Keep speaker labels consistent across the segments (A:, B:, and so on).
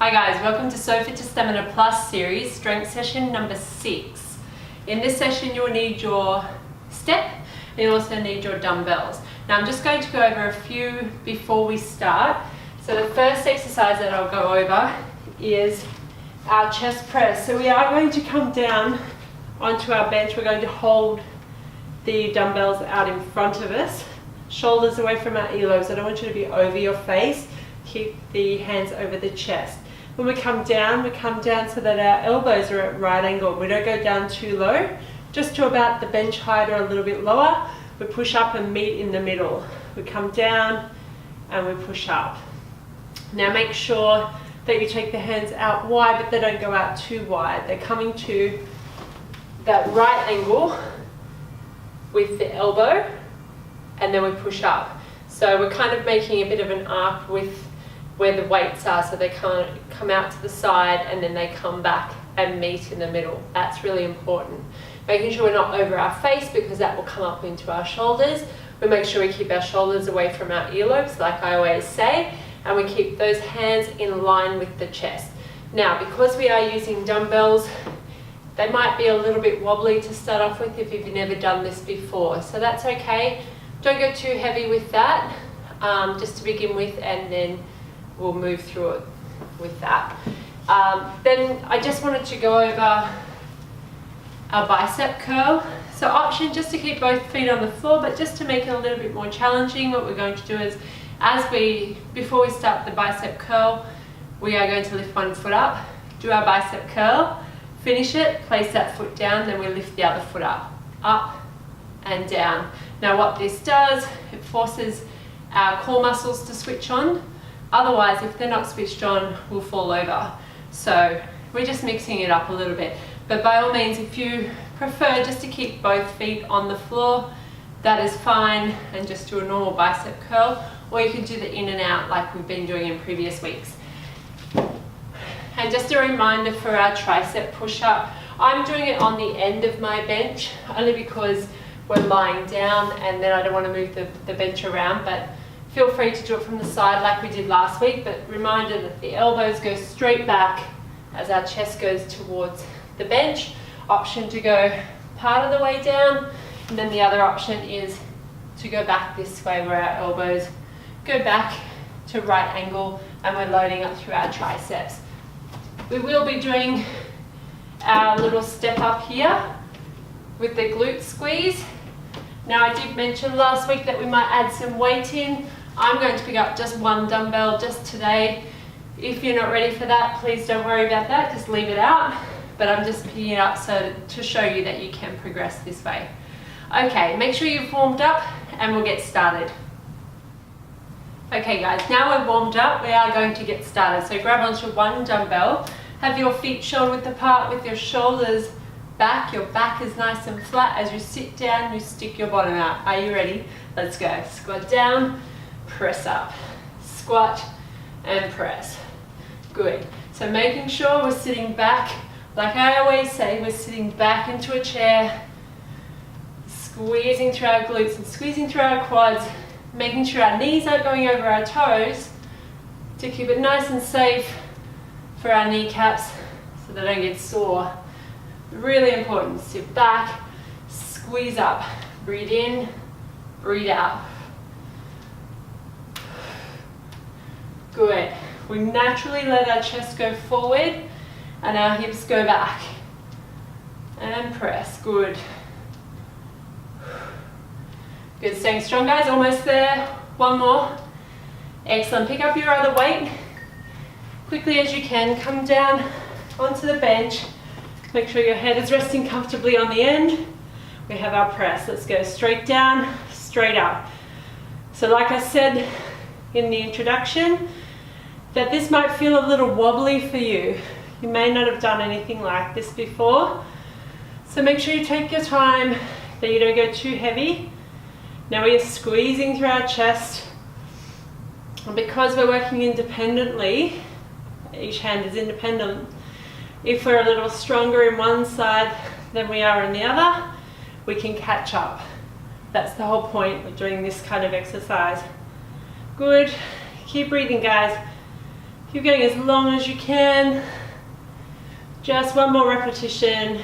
A: Hi guys, welcome to So Fit to Stamina Plus series, strength session number 6. In this session you'll need your step and you'll also need your dumbbells. Now I'm just going to go over a few before we start. So the first exercise that I'll go over is our chest press. So we are going to come down onto our bench. We're going to hold the dumbbells out in front of us, shoulders away from our earlobes. I don't want you to be over your face. Keep the hands over the chest. When we come down so that our elbows are at right angle. We don't go down too low, just to about the bench height or a little bit lower. We push up and meet in the middle. We come down and we push up. Now make sure that you take the hands out wide, but they don't go out too wide. They're coming to that right angle with the elbow, and then we push up. So we're kind of making a bit of an arc with where the weights are, so they come out to the side and then they come back and meet in the middle. That's really important. Making sure we're not over our face, because that will come up into our shoulders. We make sure we keep our shoulders away from our earlobes, like I always say, and we keep those hands in line with the chest. Now, because we are using dumbbells, they might be a little bit wobbly to start off with if you've never done this before, so that's okay. Don't go too heavy with that, just to begin with, and then we'll move through it with that. Then I just wanted to go over our bicep curl. So option just to keep both feet on the floor, but just to make it a little bit more challenging, what we're going to do is, before we start the bicep curl, we are going to lift one foot up, do our bicep curl, finish it, place that foot down, then we lift the other foot up and down. Now what this does, it forces our core muscles to switch on. Otherwise, if they're not switched on, we'll fall over. So we're just mixing it up a little bit. But by all means, if you prefer just to keep both feet on the floor, that is fine, and just do a normal bicep curl, or you can do the in and out like we've been doing in previous weeks. And just a reminder for our tricep push-up, I'm doing it on the end of my bench, only because we're lying down and then I don't want to move the bench around, but feel free to do it from the side like we did last week, but reminder that the elbows go straight back as our chest goes towards the bench. Option to go part of the way down, and then the other option is to go back this way where our elbows go back to right angle and we're loading up through our triceps. We will be doing our little step up here with the glute squeeze. Now I did mention last week that we might add some weight in. I'm going to pick up just one dumbbell just today. If you're not ready for that, please don't worry about that, just leave it out. But I'm just picking it up to show you that you can progress this way. Okay, make sure you've warmed up and we'll get started. Okay guys, now we're warmed up, we are going to get started. So grab onto one dumbbell, have your feet shoulder width apart with your shoulders back. Your back is nice and flat. As you sit down, you stick your bottom out. Are you ready? Let's go. Squat down, press up, squat and press. Good. So making sure we're sitting back, like I always say, we're sitting back into a chair, squeezing through our glutes and squeezing through our quads, making sure our knees aren't going over our toes to keep it nice and safe for our kneecaps so they don't get sore. Really important. Sit back, squeeze up, breathe in, breathe out. Good. We naturally let our chest go forward and our hips go back. And press. Good. Good. Staying strong, guys. Almost there. One more. Excellent. Pick up your other weight. Quickly as you can, come down onto the bench. Make sure your head is resting comfortably on the end. We have our press. Let's go straight down, straight up. So like I said in the introduction, that this might feel a little wobbly for you. You may not have done anything like this before. So make sure you take your time, that you don't go too heavy. Now we are squeezing through our chest. And because we're working independently, each hand is independent. If we're a little stronger in one side than we are in the other, we can catch up. That's the whole point of doing this kind of exercise. Good. Keep breathing, guys. Keep going as long as you can. Just one more repetition.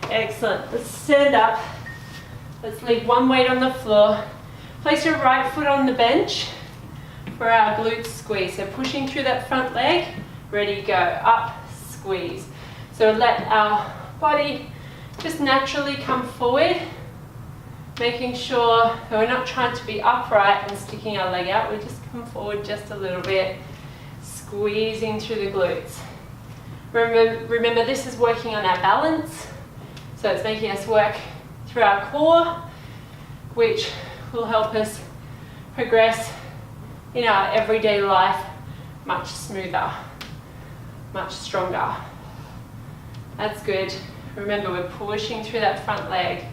A: Excellent. Let's stand up. Let's leave one weight on the floor. Place your right foot on the bench for our glute squeeze. So pushing through that front leg. Ready, go. Up, squeeze. So let our body just naturally come forward, making sure that we're not trying to be upright and sticking our leg out. We just come forward just a little bit, squeezing through the glutes. Remember, this is working on our balance. So it's making us work through our core, which will help us progress in our everyday life much smoother, much stronger. That's good. Remember, we're pushing through that front leg.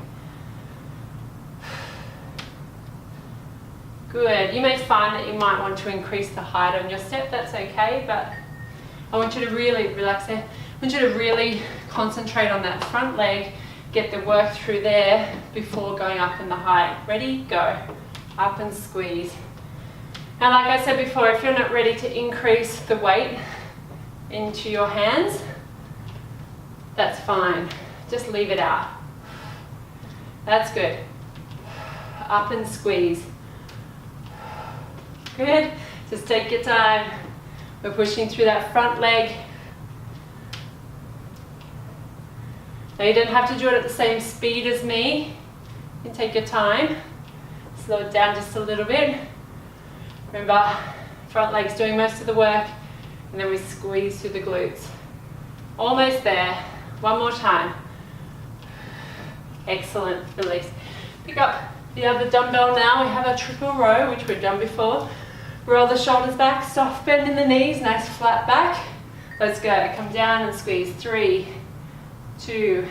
A: Good. You may find that you might want to increase the height on your step. That's okay, but I want you to really relax there. I want you to really concentrate on that front leg, get the work through there before going up in the height. Ready? Go. Up and squeeze. Now, like I said before, if you're not ready to increase the weight into your hands, that's fine. Just leave it out. That's good. Up and squeeze. Good. Just take your time. We're pushing through that front leg. Now you don't have to do it at the same speed as me. You can take your time. Slow it down just a little bit. Remember, front leg's doing most of the work, and then we squeeze through the glutes. Almost there. One more time. Excellent. Release. Pick up the other dumbbell now. We have a triple row, which we've done before. Roll the shoulders back, soft bend in the knees, nice flat back. Let's go. Come down and squeeze. 3, 2,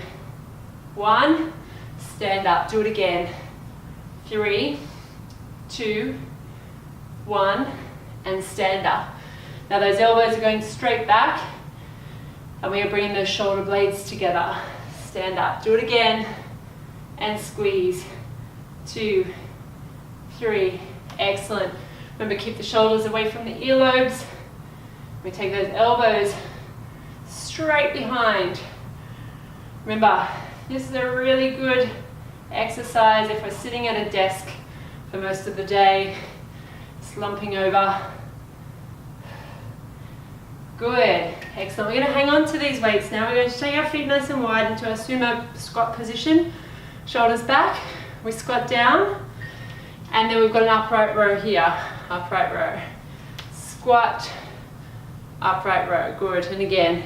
A: 1. Stand up. Do it again. 3, 2, 1, and stand up. Now those elbows are going straight back, and we are bringing those shoulder blades together. Stand up. Do it again, and squeeze. 2, 3. Excellent. Remember, keep the shoulders away from the earlobes. We take those elbows straight behind. Remember, this is a really good exercise if we're sitting at a desk for most of the day, slumping over. Good. Excellent. We're going to hang on to these weights now. We're going to take our feet nice and wide into a sumo squat position. Shoulders back. We squat down. And then we've got an upright row here. Upright row. Squat. Upright row. Good. And again,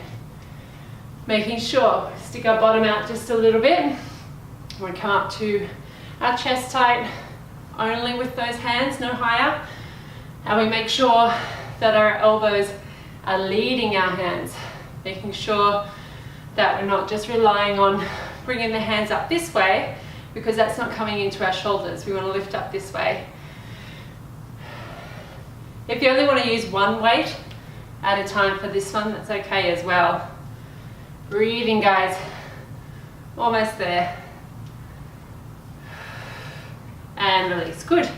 A: making sure we stick our bottom out just a little bit. We come up to our chest tight, only with those hands, no higher. And we make sure that our elbows are leading our hands, making sure that we're not just relying on bringing the hands up this way, because that's not coming into our shoulders. We want to lift up this way. If you only want to use one weight at a time for this one, that's okay as well. Breathing, guys. Almost there. And release. Good.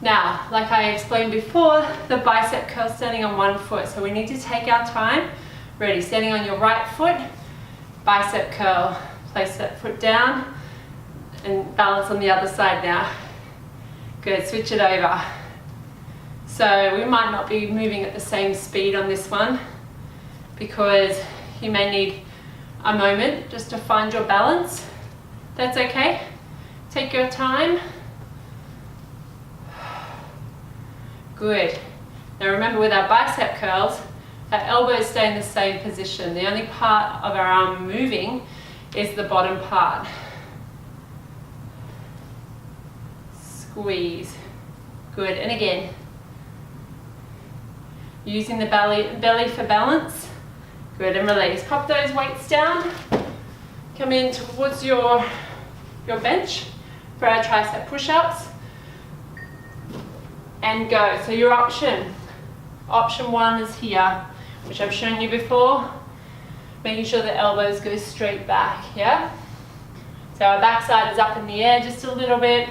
A: Now, like I explained before, the bicep curl standing on one foot. So we need to take our time. Ready. Standing on your right foot. Bicep curl. Place that foot down and balance on the other side now. Good. Switch it over. So we might not be moving at the same speed on this one because you may need a moment just to find your balance. That's okay. Take your time. Good. Now remember, with our bicep curls, our elbows stay in the same position. The only part of our arm moving is the bottom part. Squeeze. Good. And again, using the belly for balance. Good. And release. Pop those weights down. Come in towards your bench for our tricep push-ups. And go. So your option 1 is here, which I've shown you before. Making sure the elbows go straight back, yeah? So our backside is up in the air just a little bit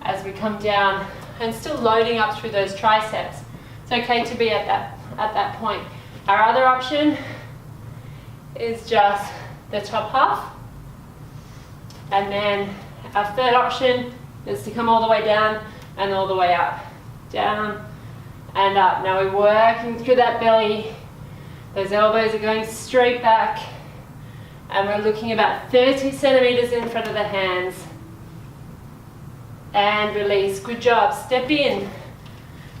A: as we come down, and still loading up through those triceps. It's okay to be at that at that point. Our other option is just the top half. And then our third option is to come all the way down and all the way up. Down and up. Now we're working through that belly. Those elbows are going straight back. And we're looking about 30 centimeters in front of the hands. And release. Good job. Step in.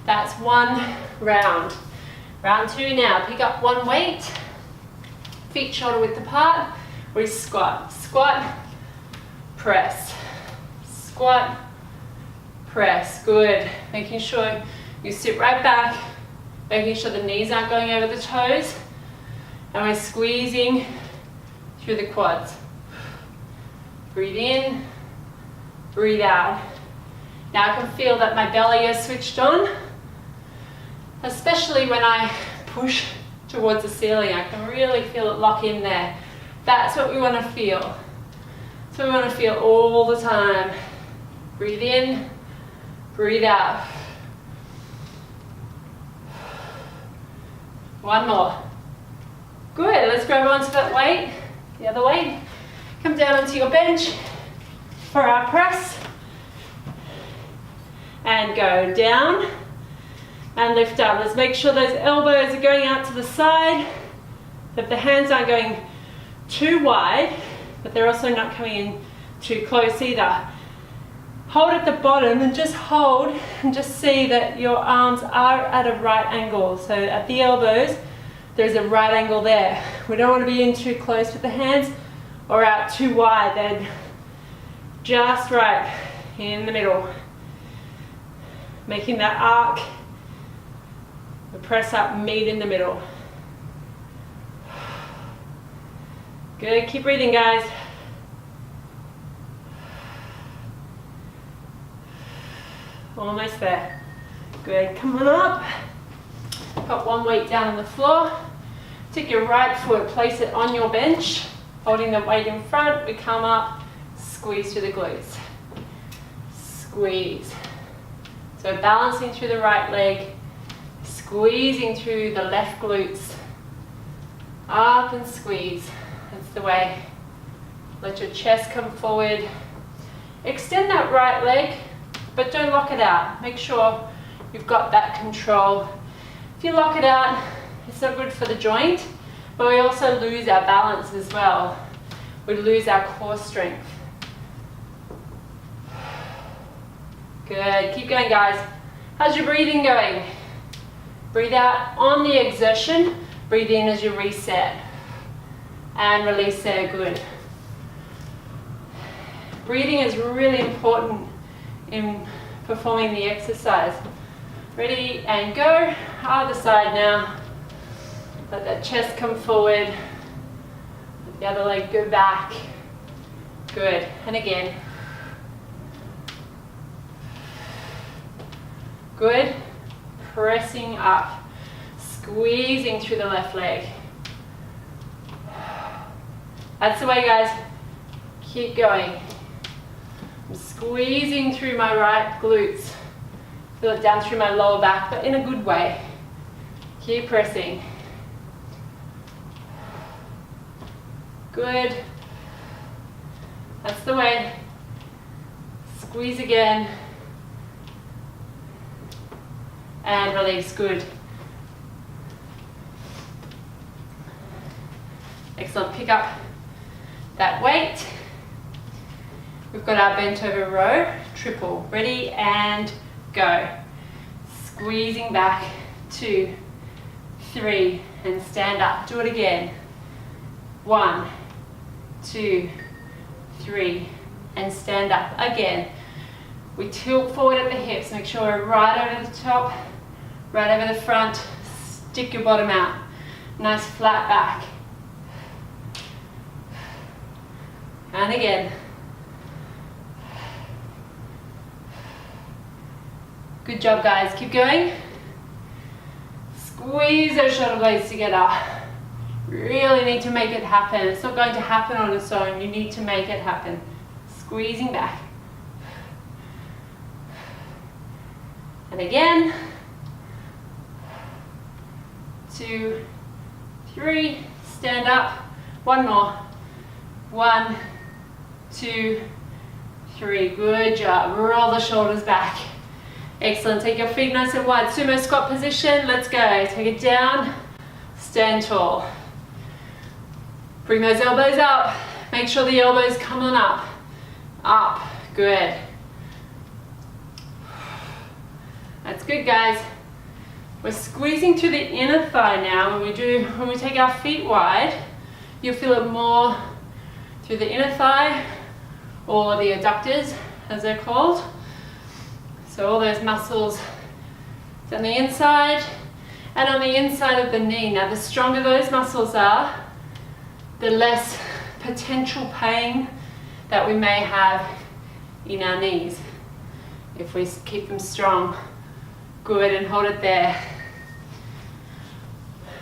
A: That's one round. Round two now. Pick up one weight. Feet shoulder width apart. We squat. Squat. Press. Squat. Press. Good. Making sure you sit right back. Making sure the knees aren't going over the toes. And we're squeezing through the quads. Breathe in. Breathe out. Now I can feel that my belly is switched on, especially when I push towards the ceiling. I can really feel it lock in there. That's what we want to feel. That's what we want to feel all the time. Breathe in, breathe out. One more. Good, let's grab onto that weight, the other weight. Come down onto your bench for our press. And go down and lift up. Let's make sure those elbows are going out to the side, that the hands aren't going too wide, but they're also not coming in too close either. Hold at the bottom and just hold and just see that your arms are at a right angle. So at the elbows, there's a right angle there. We don't want to be in too close with the hands or out too wide. They're just right in the middle. Making that arc, the press up, meet in the middle. Good, keep breathing guys. Almost there. Good, come on up. Put one weight down on the floor. Take your right foot, place it on your bench. Holding the weight in front, we come up, squeeze through the glutes. Squeeze. So balancing through the right leg, squeezing through the left glutes. Up and squeeze. That's the way. Let your chest come forward. Extend that right leg, but don't lock it out. Make sure you've got that control. If you lock it out, it's not good for the joint, but we also lose our balance as well. We lose our core strength. Good, keep going guys. How's your breathing going? Breathe out on the exertion, breathe in as you reset. And release there, good. Breathing is really important in performing the exercise. Ready and go, other side now. Let that chest come forward. Let the other leg go back. Good, and again. Good, pressing up, squeezing through the left leg. That's the way guys, keep going. I'm squeezing through my right glutes. Feel it down through my lower back, but in a good way. Keep pressing. Good. That's the way. Squeeze again. And release, good. Excellent, pick up that weight. We've got our bent over row, triple. Ready and go. Squeezing back, 2, 3, and stand up. Do it again. 1, 2, 3, and stand up. Again. We tilt forward at the hips. Make sure we're right over the top, right over the front. Stick your bottom out. Nice flat back. And again. Good job guys, keep going. Squeeze those shoulder blades together. Really need to make it happen. It's not going to happen on its own. You need to make it happen. Squeezing back. And again. 2, 3, stand up, one more, 1, 2, 3, good job, roll the shoulders back, excellent, take your feet nice and wide, sumo squat position, let's go, take it down, stand tall, bring those elbows up, make sure the elbows come on up, good, that's good guys. We're squeezing through the inner thigh now. When we take our feet wide, you'll feel it more through the inner thigh, or the adductors as they're called. So all those muscles on the inside and on the inside of the knee. Now the stronger those muscles are, the less potential pain that we may have in our knees if we keep them strong. Good, and hold it there.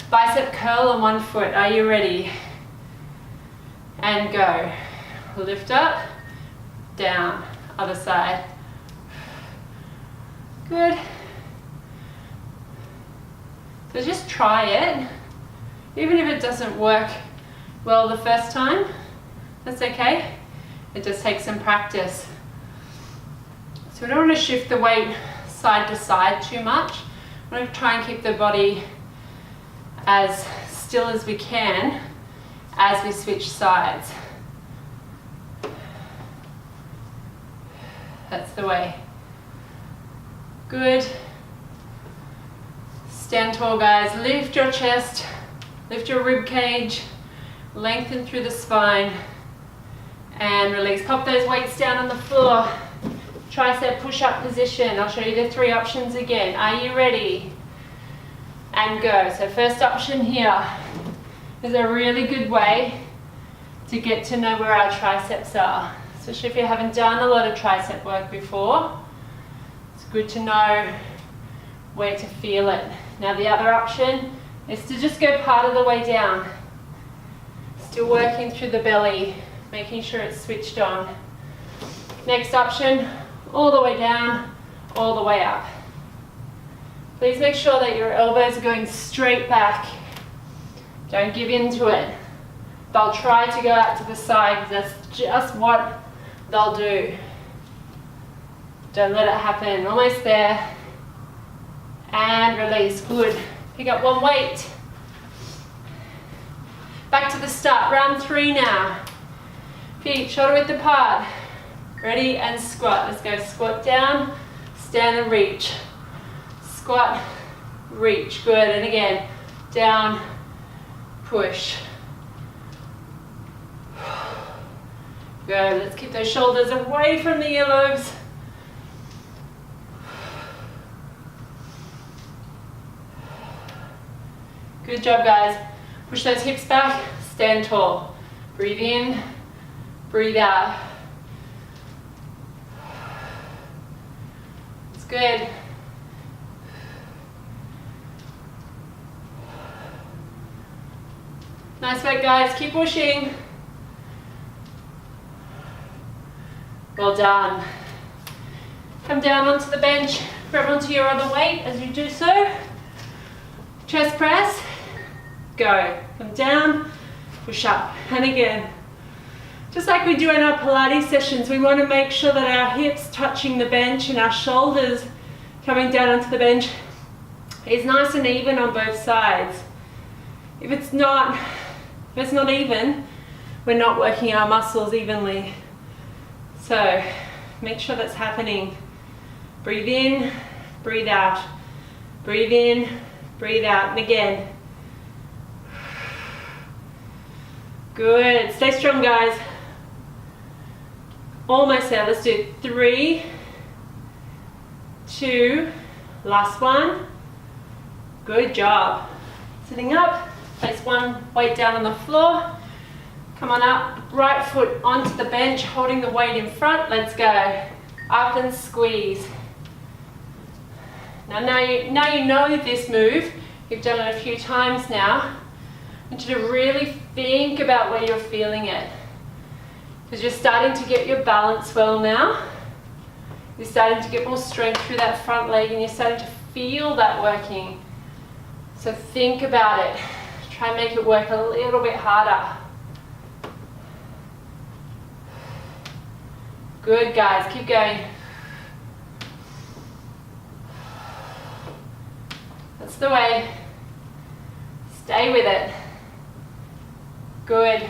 A: Bicep curl on one foot. Are you ready? And go. Lift up, down, other side. Good. So just try it. Even if it doesn't work well the first time, that's okay. It just takes some practice. So we don't want to shift the weight side to side too much. We're going to try and keep the body as still as we can as we switch sides. That's the way. Good. Stand tall guys, lift your chest, lift your rib cage, lengthen through the spine and release. Pop those weights down on the floor. Tricep push-up position. I'll show you the 3 options again. Are you ready? And go. So first option here is a really good way to get to know where our triceps are. Especially if you haven't done a lot of tricep work before. It's good to know where to feel it. Now the other option is to just go part of the way down. Still working through the belly, making sure it's switched on. Next option, all the way down, all the way up. Please make sure that your elbows are going straight back. Don't give in to it. They'll try to go out to the side because that's just what they'll do. Don't let it happen. Almost there. And release. Good. Pick up one weight. Back to the start. Round 3 now. Feet shoulder width apart. Ready and squat. Let's go. Squat down, stand and reach. Squat, reach. Good. And again, down, push. Good. Let's keep those shoulders away from the earlobes. Good job, guys. Push those hips back, stand tall. Breathe in, breathe out. It's good. Nice work, guys. Keep pushing. Well done. Come down onto the bench. Grab onto your other weight as you do so. Chest press. Go. Come down. Push up. And again. Just like we do in our Pilates sessions, we want to make sure that our hips touching the bench and our shoulders coming down onto the bench is nice and even on both sides. If it's not even, we're not working our muscles evenly. So make sure that's happening. Breathe in, breathe out. Breathe in, breathe out. And again. Good. Stay strong, guys. Almost there. Let's do 3, 2, last one. Good job. Sitting up, place one weight down on the floor. Come on up, right foot onto the bench, holding the weight in front. Let's go. Up and squeeze. Now you know this move. You've done it a few times now. I want you to really think about where you're feeling it. Because you're starting to get your balance well now. You're starting to get more strength through that front leg and you're starting to feel that working. So think about it. Try and make it work a little bit harder. Good, guys, keep going. That's the way. Stay with it. Good.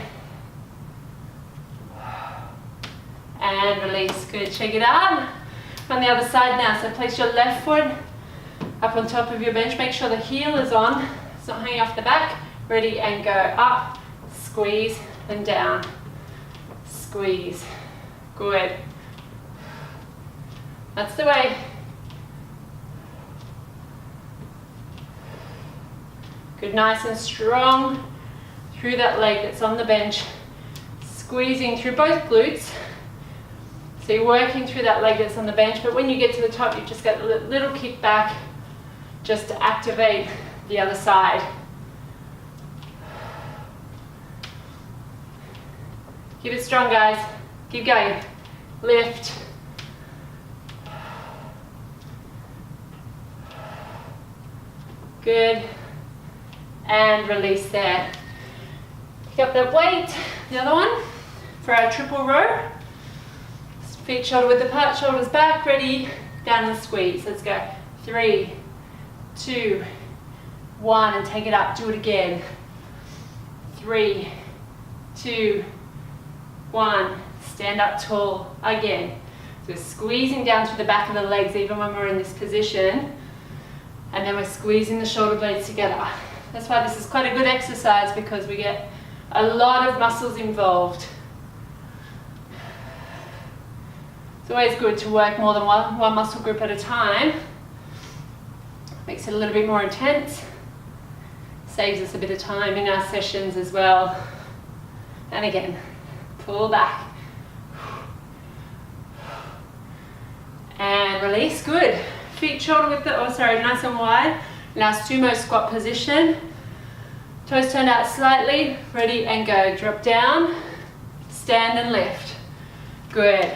A: And release. Good. Check it out. On the other side now. So place your left foot up on top of your bench. Make sure the heel is on. It's not hanging off the back. Ready, and go. Up. Squeeze. Then down. Squeeze. Good. That's the way. Good, nice and strong through that leg that's on the bench. Squeezing through both glutes. So you're working through that leg that's on the bench, but when you get to the top, you just get a little kick back just to activate the other side. Keep it strong, guys. Keep going. Lift. Good. And release there. Pick up that weight. The other one for our triple row. Feet shoulder width apart, shoulders back, ready, down and squeeze. Let's go. 3, 2, 1, and take it up. Do it again. 3, 2, 1. Stand up tall again. So we're squeezing down through the back of the legs even when we're in this position. And then we're squeezing the shoulder blades together. That's why this is quite a good exercise, because we get a lot of muscles involved. It's always good to work more than one muscle group at a time. Makes it a little bit more intense. Saves us a bit of time in our sessions as well. And again, pull back. And release, good. Feet shoulder width, nice and wide. Now sumo squat position. Toes turned out slightly. Ready, and go. Drop down, stand and lift. Good.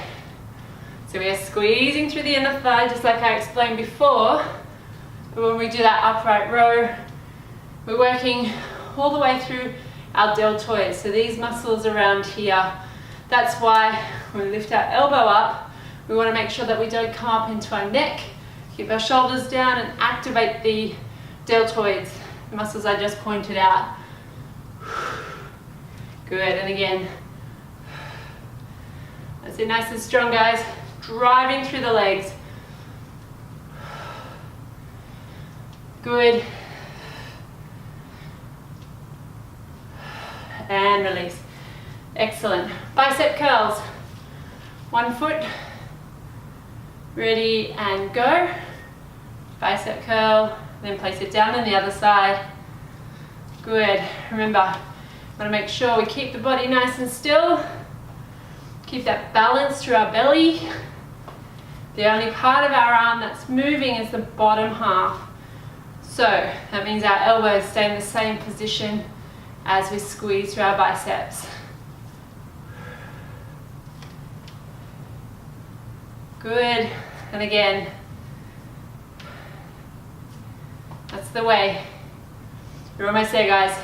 A: So we are squeezing through the inner thigh, just like I explained before. But when we do that upright row, we're working all the way through our deltoids. So these muscles around here. That's why when we lift our elbow up, we want to make sure that we don't come up into our neck. Keep our shoulders down and activate the deltoids, the muscles I just pointed out. Good, and again. That's it, nice and strong, guys. Driving through the legs. Good. And release. Excellent. Bicep curls. 1 foot. Ready, and go. Bicep curl. Then place it down on the other side. Good. Remember, we want to make sure we keep the body nice and still. Keep that balance through our belly. The only part of our arm that's moving is the bottom half. So that means our elbows stay in the same position as we squeeze through our biceps. Good. And again, that's the way. You're almost there, guys.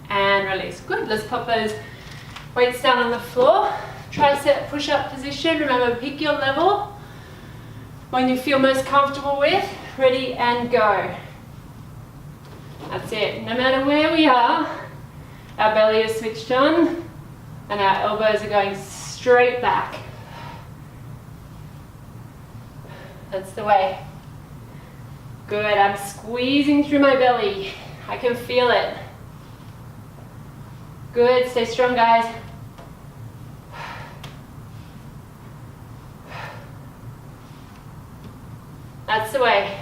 A: And release. Good. Let's pop those weights down on the floor. Tricep push-up position. Remember, pick your level when you feel most comfortable with. Ready, and go. That's it. No matter where we are, our belly is switched on and our elbows are going straight back. That's the way. Good. I'm squeezing through my belly. I can feel it. Good. Stay strong, guys. That's the way.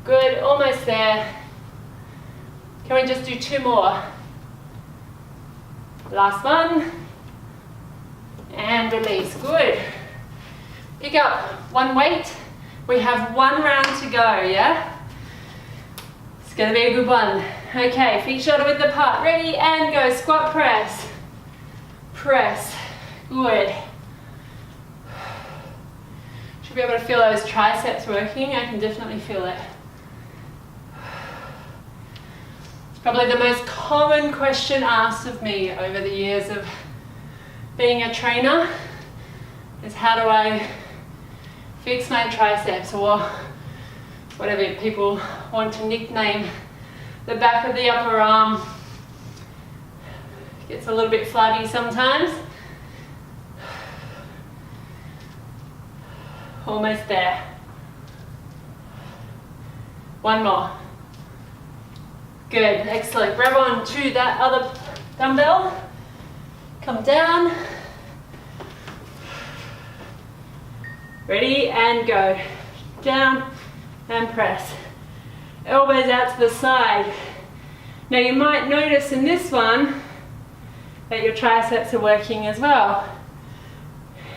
A: Good. Almost there. Can we just do 2 more? Last one. And release. Good. Pick up 1 weight. We have 1 round to go, yeah? It's going to be a good one. Okay, feet shoulder width apart. Ready and go. Squat press. Press. Good. Should be able to feel those triceps working. I can definitely feel it. It's probably the most common question asked of me over the years of being a trainer is how do I fix my triceps, or whatever people want to nickname the back of the upper arm. Gets a little bit flabby sometimes. Almost there. One more. Good, excellent. Grab on to that other dumbbell. Come down. Ready and go. Down and press. Elbows out to the side. Now you might notice in this one that your triceps are working as well.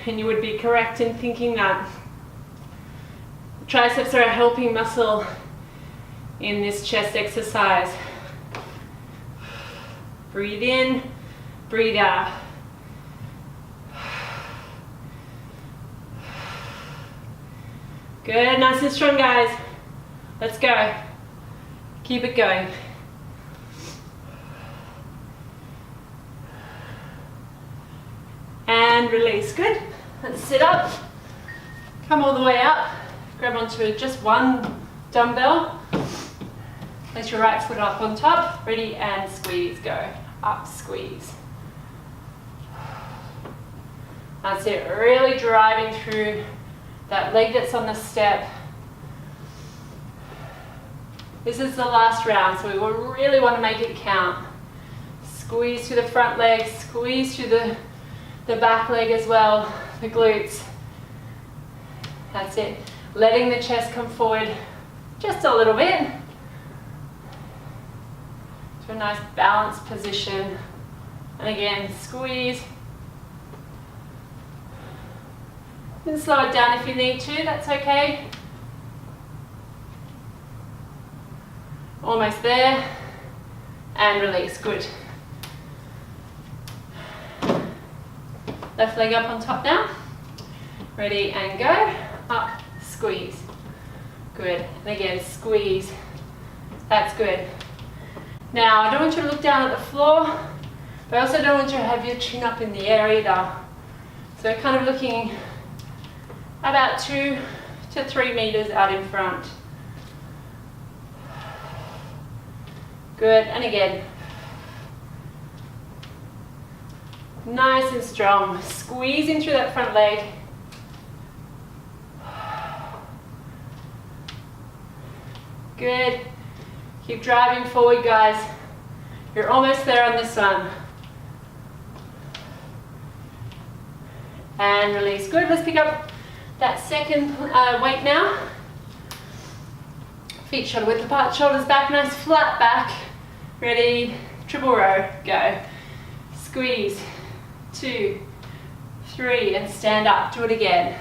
A: And you would be correct in thinking that. Triceps are a helping muscle in this chest exercise. Breathe in, breathe out. Good, nice and strong, guys. Let's go. Keep it going. And release. Good. Let's sit up. Come all the way up. Grab onto just one dumbbell. Place your right foot up on top. Ready and squeeze. Go. Up, squeeze. That's it. Really driving through that leg that's on the step. This is the last round, so we will really want to make it count. Squeeze through the front leg, squeeze through the back leg as well, the glutes. That's it. Letting the chest come forward just a little bit to a nice balanced position. And again, squeeze. You can slow it down if you need to, that's okay. Almost there. And release, good. Left leg up on top now. Ready and go. Up, squeeze. Good. And again, squeeze. That's good. Now, I don't want you to look down at the floor, but I also don't want you to have your chin up in the air either. So kind of looking about 2 to 3 meters out in front. Good, and again. Nice and strong. Squeezing through that front leg. Good. Keep driving forward, guys. You're almost there on this one. And release. Good, let's pick up that second weight now. Feet shoulder width apart, shoulders back, nice flat back. Ready, triple row, go. Squeeze, 2, 3, and stand up, do it again.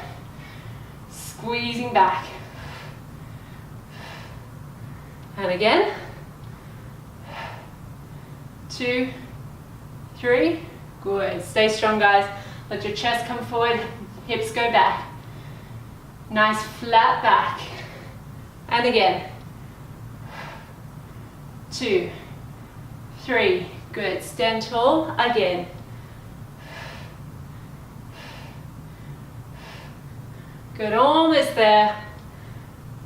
A: Squeezing back. And again. 2, 3, good. Stay strong, guys. Let your chest come forward, hips go back. Nice flat back. And again. 2, 3, good. Stand tall, again. Good, almost there.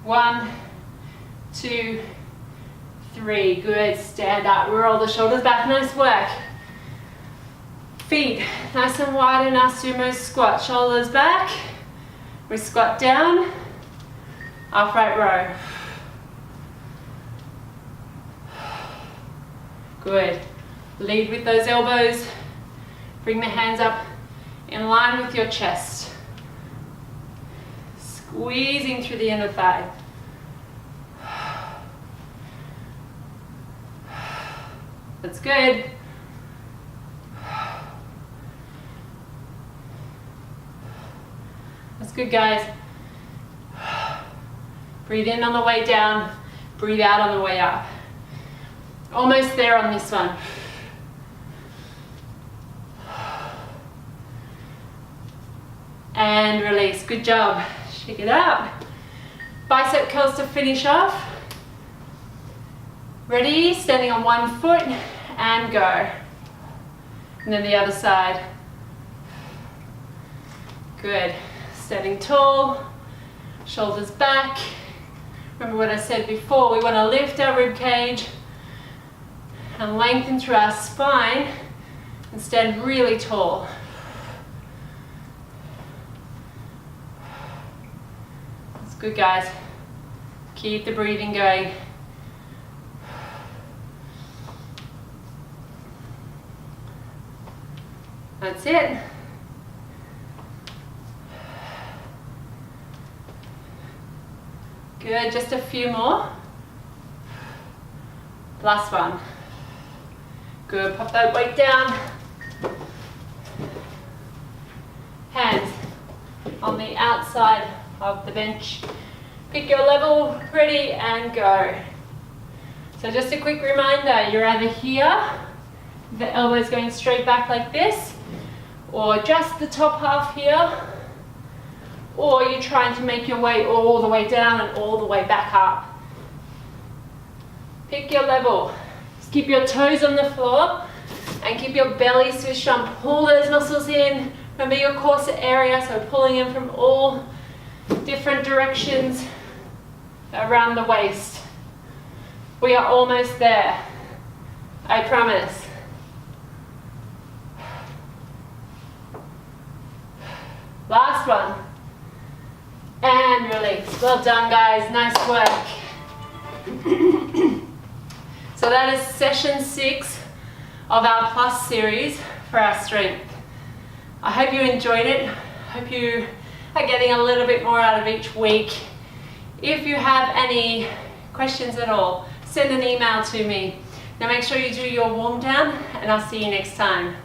A: 1, 2, 3, good. Stand up, roll the shoulders back, nice work. Feet nice and wide in our sumo squat. Shoulders back. We squat down. Upright row. Good. Lead with those elbows. Bring the hands up in line with your chest. Squeezing through the inner thigh. That's good. That's good, guys. Breathe in on the way down, breathe out on the way up. Almost there on this one. And release, good job. Shake it out. Bicep curls to finish off. Ready, standing on one foot and go. And then the other side. Good, standing tall, shoulders back. Remember what I said before, we want to lift our rib cage and lengthen through our spine and stand really tall. That's good, guys. Keep the breathing going. That's it. Good, just a few more. Last one. Good, pop that weight down. Hands on the outside of the bench. Pick your level, ready and go. So just a quick reminder, you're either here, the elbows going straight back like this, or just the top half here, or you're trying to make your way all the way down and all the way back up. Pick your level. Just keep your toes on the floor and keep your belly swished on. Pull those muscles in. Remember your corset area, so pulling in from all different directions around the waist. We are almost there, I promise. Last one. And release. Well done, guys. Nice work. So that is session 6 of our Plus series for our strength. I hope you enjoyed it. Hope you are getting a little bit more out of each week. If you have any questions at all, send an email to me. Now make sure you do your warm down, and I'll see you next time.